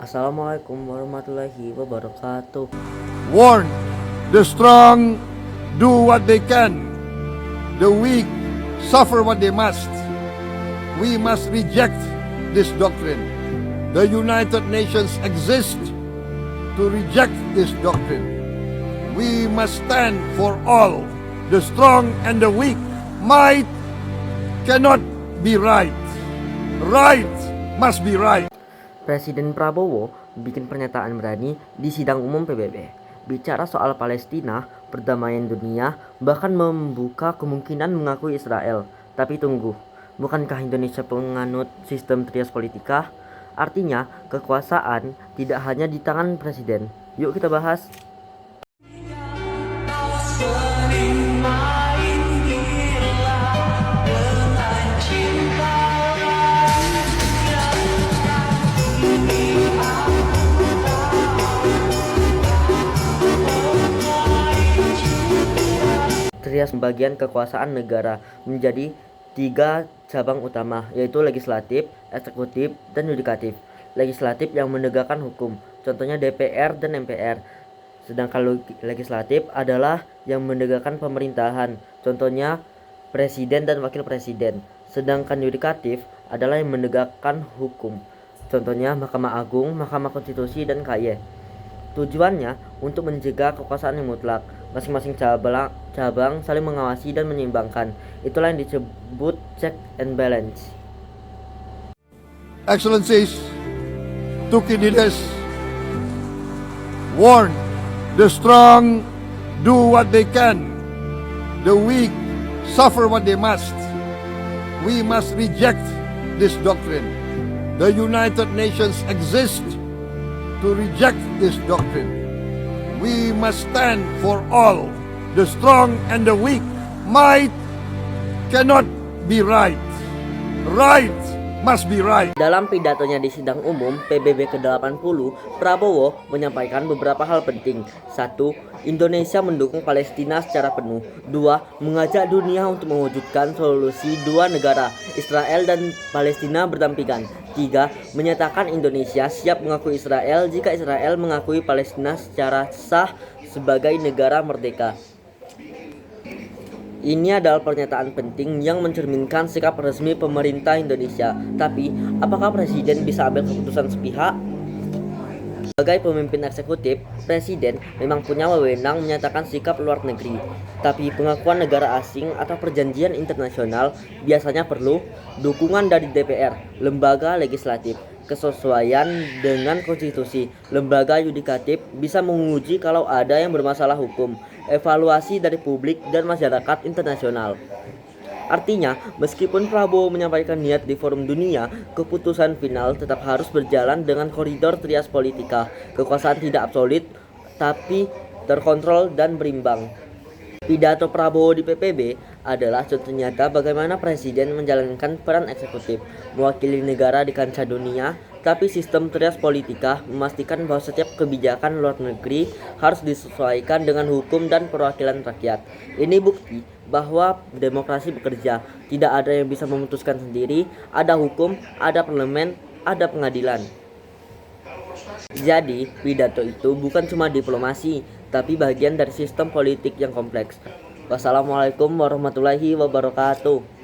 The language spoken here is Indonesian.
Assalamualaikum warahmatullahi wabarakatuh. Warn, the strong do what they can, the weak suffer what they must. We must reject this doctrine. The United Nations exist to reject this doctrine. We must stand for all, the strong and the weak. Might cannot be right. Right must be right. Presiden Prabowo bikin pernyataan berani di sidang umum PBB. Bicara soal Palestina, perdamaian dunia, bahkan membuka kemungkinan mengakui Israel. Tapi tunggu, bukankah Indonesia penganut sistem trias politika? Artinya, kekuasaan tidak hanya di tangan presiden. Yuk kita bahas. Trias pembagian kekuasaan negara menjadi 3 cabang utama, yaitu legislatif, eksekutif, dan yudikatif. Legislatif yang menegakkan hukum, contohnya DPR dan MPR. Sedangkan legislatif adalah yang menegakkan pemerintahan, contohnya presiden dan wakil presiden. Sedangkan yudikatif adalah yang menegakkan hukum, contohnya Mahkamah Agung, Mahkamah Konstitusi, dan KY. Tujuannya untuk mencegah kekuasaan yang mutlak. Masing-masing cabang saling mengawasi dan menyeimbangkan. Itulah yang disebut check and balance. Excellencies, Tukidides, warn, the strong do what they can, the weak suffer what they must. We must reject this doctrine. The United Nations exist to reject this doctrine. We must stand for all, the strong and the weak. Might cannot be right. Right must be right. Dalam pidatonya di sidang umum PBB ke-80, Prabowo menyampaikan beberapa hal penting. 1. Indonesia mendukung Palestina secara penuh. 2. Mengajak dunia untuk mewujudkan solusi 2 negara, Israel dan Palestina berdampingan. 3. Menyatakan Indonesia siap mengakui Israel jika Israel mengakui Palestina secara sah sebagai negara merdeka. Ini adalah pernyataan penting yang mencerminkan sikap resmi pemerintah Indonesia. Tapi, apakah presiden bisa ambil keputusan sepihak? Sebagai pemimpin eksekutif, presiden memang punya wewenang menyatakan sikap luar negeri. Tapi pengakuan negara asing atau perjanjian internasional biasanya perlu dukungan dari DPR, lembaga legislatif, kesesuaian dengan konstitusi. Lembaga yudikatif bisa menguji kalau ada yang bermasalah hukum, evaluasi dari publik dan masyarakat internasional. Artinya, meskipun Prabowo menyampaikan niat di forum dunia, keputusan final tetap harus berjalan dengan koridor trias politika. Kekuasaan tidak absolut, tapi terkontrol dan berimbang. Pidato Prabowo di PBB adalah contoh nyata bagaimana presiden menjalankan peran eksekutif, mewakili negara di kancah dunia, tapi sistem trias politika memastikan bahwa setiap kebijakan luar negeri harus disesuaikan dengan hukum dan perwakilan rakyat. Ini bukti bahwa demokrasi bekerja, tidak ada yang bisa memutuskan sendiri, ada hukum, ada parlemen, ada pengadilan. Jadi, pidato itu bukan cuma diplomasi, tapi bagian dari sistem politik yang kompleks. Wassalamualaikum warahmatullahi wabarakatuh.